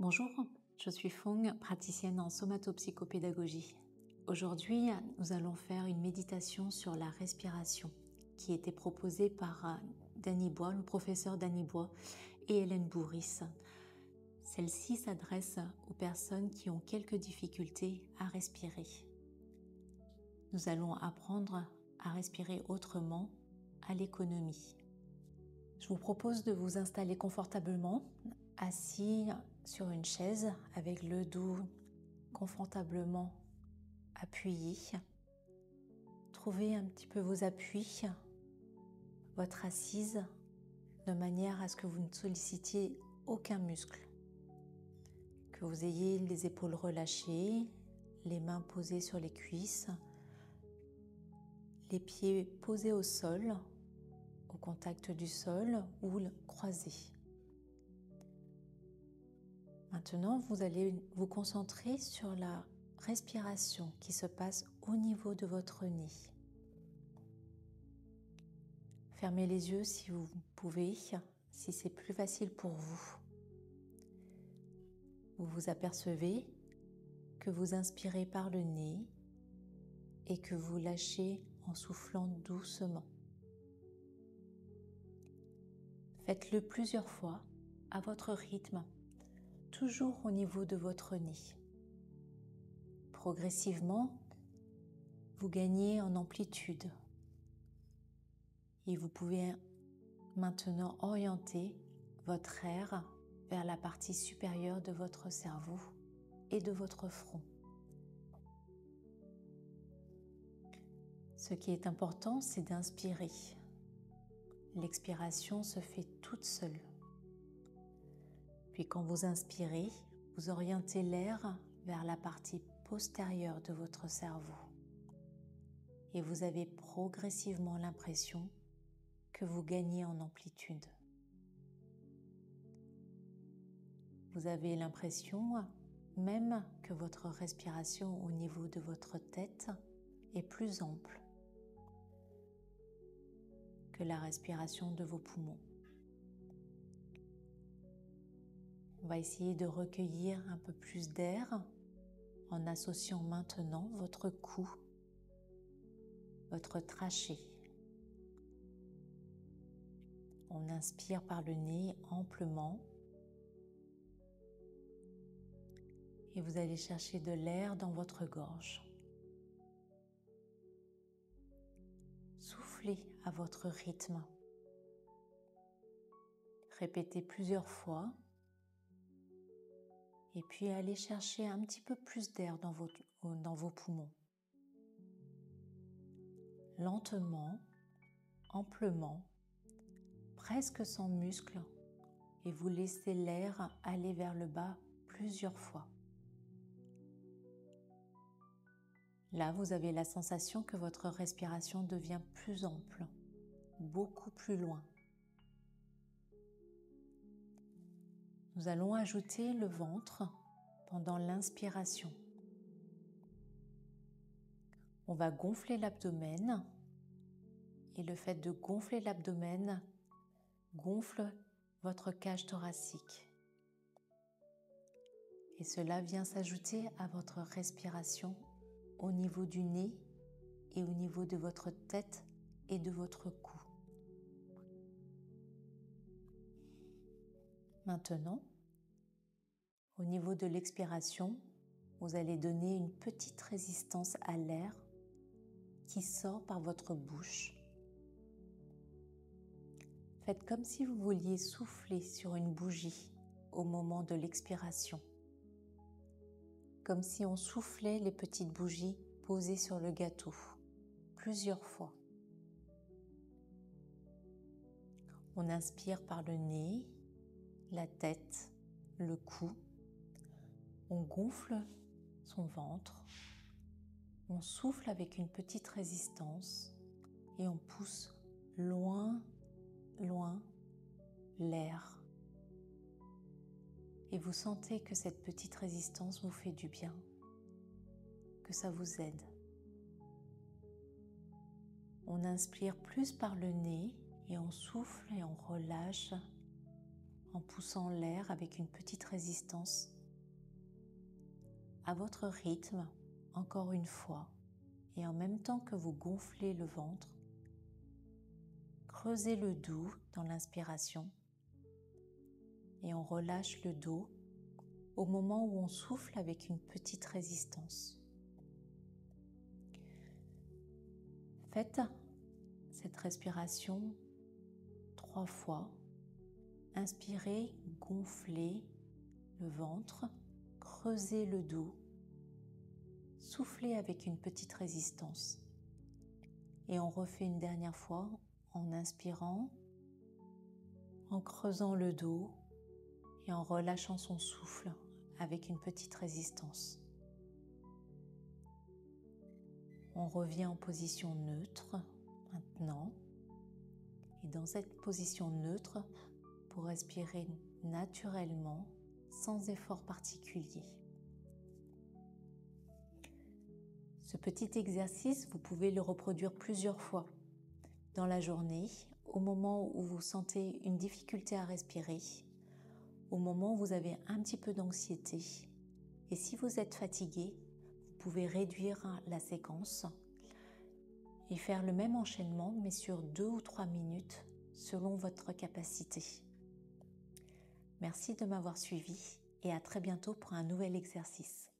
Bonjour, je suis Fong, praticienne en somatopsychopédagogie. Aujourd'hui, nous allons faire une méditation sur la respiration qui a été proposée par Danny Bois, le professeur Danny Bois et Hélène Bourris. Celle-ci s'adresse aux personnes qui ont quelques difficultés à respirer. Nous allons apprendre à respirer autrement, à l'économie. Je vous propose de vous installer confortablement, assis sur une chaise avec le dos confortablement appuyé. Trouvez un petit peu vos appuis, votre assise, de manière à ce que vous ne sollicitiez aucun muscle. Que vous ayez les épaules relâchées, les mains posées sur les cuisses, les pieds posés au sol, au contact du sol ou croisés. Maintenant, vous allez vous concentrer sur la respiration qui se passe au niveau de votre nez. Fermez les yeux si vous pouvez, si c'est plus facile pour vous. Vous vous apercevez que vous inspirez par le nez et que vous lâchez en soufflant doucement. Faites-le plusieurs fois à votre rythme, toujours au niveau de votre nez. Progressivement, vous gagnez en amplitude et vous pouvez maintenant orienter votre air vers la partie supérieure de votre cerveau et de votre front. Ce qui est important, c'est d'inspirer. L'expiration se fait toute seule. Puis quand vous inspirez, vous orientez l'air vers la partie postérieure de votre cerveau. Et vous avez progressivement l'impression que vous gagnez en amplitude. Vous avez l'impression même que votre respiration au niveau de votre tête est plus ample que la respiration de vos poumons. On va essayer de recueillir un peu plus d'air en associant maintenant votre cou, votre trachée. On inspire par le nez amplement et vous allez chercher de l'air dans votre gorge. Soufflez à votre rythme. Répétez plusieurs fois et puis allez chercher un petit peu plus d'air dans vos poumons. Lentement, amplement, presque sans muscle, et vous laissez l'air aller vers le bas plusieurs fois. Là, vous avez la sensation que votre respiration devient plus ample, beaucoup plus loin. Nous allons ajouter le ventre pendant l'inspiration. On va gonfler l'abdomen et le fait de gonfler l'abdomen gonfle votre cage thoracique. Et cela vient s'ajouter à votre respiration au niveau du nez et au niveau de votre tête et de votre cou. Maintenant, au niveau de l'expiration, vous allez donner une petite résistance à l'air qui sort par votre bouche. Faites comme si vous vouliez souffler sur une bougie au moment de l'expiration. Comme si on soufflait les petites bougies posées sur le gâteau, plusieurs fois. On inspire par le nez, la tête, le cou. On gonfle son ventre. On souffle avec une petite résistance et on pousse loin, loin l'air. Et vous sentez que cette petite résistance vous fait du bien, que ça vous aide. On inspire plus par le nez et on souffle et on relâche en poussant l'air avec une petite résistance à votre rythme, encore une fois, et en même temps que vous gonflez le ventre, creusez le dos dans l'inspiration et on relâche le dos au moment où on souffle avec une petite résistance. Faites cette respiration 3 fois. Inspirez, gonflez le ventre, creusez le dos, soufflez avec une petite résistance. Et on refait une dernière fois en inspirant, en creusant le dos et en relâchant son souffle avec une petite résistance. On revient en position neutre maintenant. Et dans cette position neutre, pour respirer naturellement, sans effort particulier. Ce petit exercice, vous pouvez le reproduire plusieurs fois dans la journée, au moment où vous sentez une difficulté à respirer, au moment où vous avez un petit peu d'anxiété. Et si vous êtes fatigué, vous pouvez réduire la séquence et faire le même enchaînement, mais sur 2 ou 3 minutes, selon votre capacité. Merci de m'avoir suivi et à très bientôt pour un nouvel exercice.